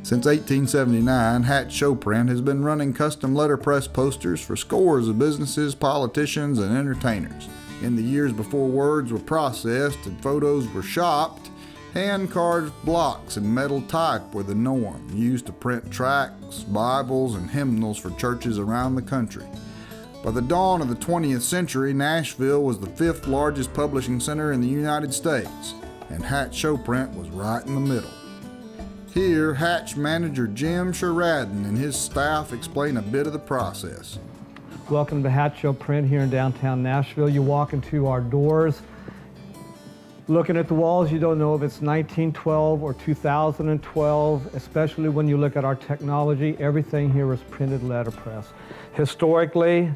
Since 1879, Hatch Showprint has been running custom letterpress posters for scores of businesses, politicians, and entertainers. In the years before words were processed and photos were shopped, hand-carved blocks and metal type were the norm, used to print tracts, Bibles, and hymnals for churches around the country. By the dawn of the 20th century, Nashville was the 5th largest publishing center in the United States, and Hatch Showprint was right in the middle. Here, Hatch manager Jim Sheridan and his staff explain a bit of the process. Welcome to Hatch Showprint here in downtown Nashville. You walk into our doors. Looking at the walls, you don't know if it's 1912 or 2012, especially when you look at our technology. Everything here is printed letterpress. Historically,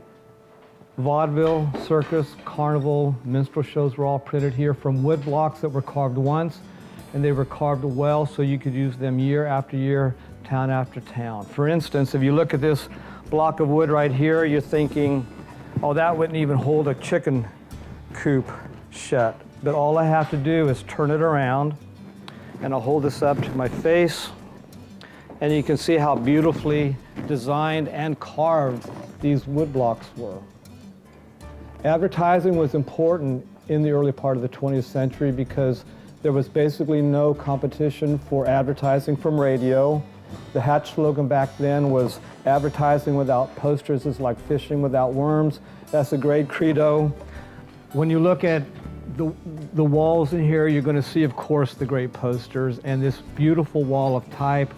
vaudeville, circus, carnival, minstrel shows were all printed here from wood blocks that were carved once, and they were carved well so you could use them year after year, town after town. For instance, if you look at this block of wood right here, you're thinking, oh, that wouldn't even hold a chicken coop shut. But all I have to do is turn it around, and I'll hold this up to my face, and you can see how beautifully designed and carved these wood blocks were. Advertising was important in the early part of the 20th century because there was basically no competition for advertising from radio. The Hatch slogan back then was, advertising without posters is like fishing without worms. That's a great credo. When you look at the walls in here, you're going to see, of course, the great posters and this beautiful wall of type,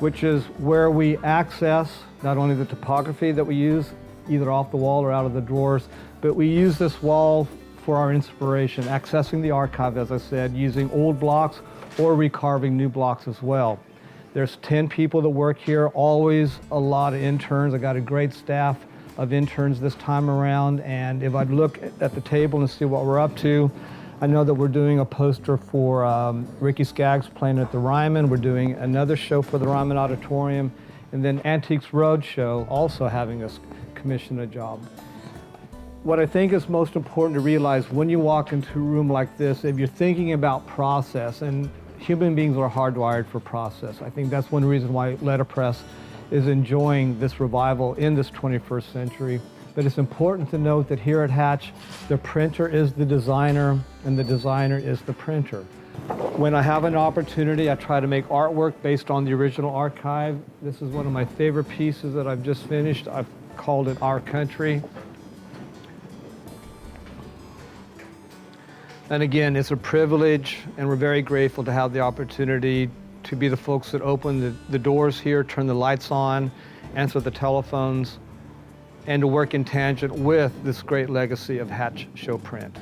which is where we access not only the topography that we use, either off the wall or out of the drawers, but we use this wall for our inspiration, accessing the archive, as I said, using old blocks or recarving new blocks as well. There's 10 people that work here, always a lot of interns. I got a great staff of interns this time around, and if I look at the table and see what we're up to, I know that we're doing a poster for Ricky Skaggs playing at the Ryman. We're doing another show for the Ryman Auditorium, and then Antiques Roadshow also having us commission a job. What I think is most important to realize when you walk into a room like this, if you're thinking about process, and human beings are hardwired for process. I think that's one reason why letterpress is enjoying this revival in this 21st century. But it's important to note that here at Hatch, the printer is the designer and the designer is the printer. When I have an opportunity, I try to make artwork based on the original archive. This is one of my favorite pieces that I've just finished. I've called it Our Country. And again, it's a privilege, and we're very grateful to have the opportunity to be the folks that open the doors here, turn the lights on, answer the telephones, and to work in tangent with this great legacy of Hatch Showprint.